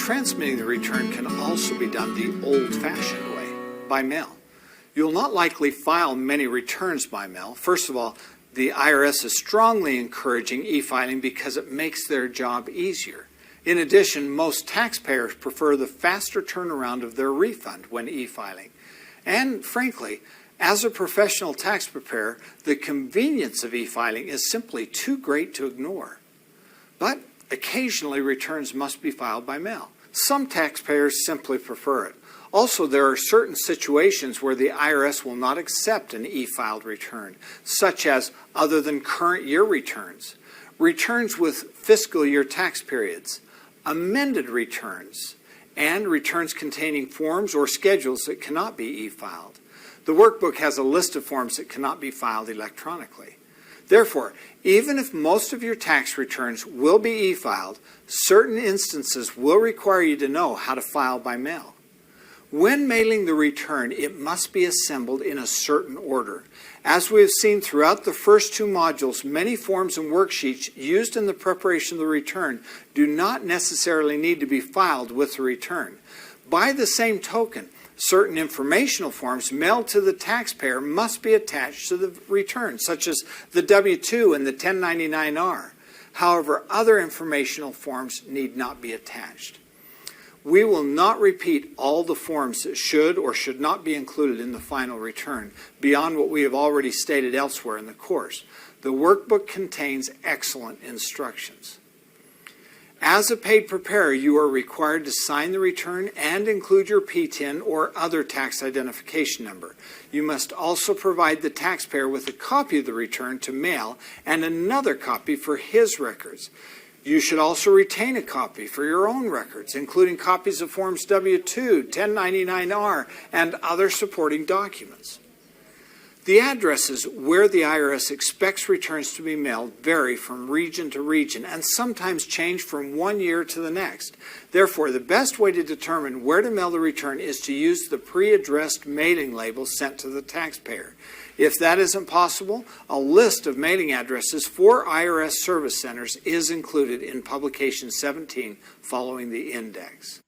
transmitting the return can also be done the old-fashioned way, by mail. You'll not likely file many returns by mail. First of all, the IRS is strongly encouraging e-filing because it makes their job easier. In addition, most taxpayers prefer the faster turnaround of their refund when e-filing. And frankly, as a professional tax preparer, the convenience of e-filing is simply too great to ignore. But occasionally, returns must be filed by mail. Some taxpayers simply prefer it. Also, there are certain situations where the IRS will not accept an e-filed return, such as other than current year returns, returns with fiscal year tax periods, amended returns, and returns containing forms or schedules that cannot be e-filed. The workbook has a list of forms that cannot be filed electronically. Therefore, even if most of your tax returns will be e-filed, certain instances will require you to know how to file by mail. When mailing the return, it must be assembled in a certain order. As we have seen throughout the first two modules, many forms and worksheets used in the preparation of the return do not necessarily need to be filed with the return. By the same token, certain informational forms mailed to the taxpayer must be attached to the return, such as the W-2 and the 1099-R. However, other informational forms need not be attached. We will not repeat all the forms that should or should not be included in the final return beyond what we have already stated elsewhere in the course. The workbook contains excellent instructions. As a paid preparer, you are required to sign the return and include your PTIN or other tax identification number. You must also provide the taxpayer with a copy of the return to mail and another copy for his records. You should also retain a copy for your own records, including copies of Forms W-2, 1099-R, and other supporting documents. The addresses where the IRS expects returns to be mailed vary from region to region and sometimes change from one year to the next. Therefore, the best way to determine where to mail the return is to use the pre-addressed mailing label sent to the taxpayer. If that isn't possible, a list of mailing addresses for IRS service centers is included in Publication 17 following the index.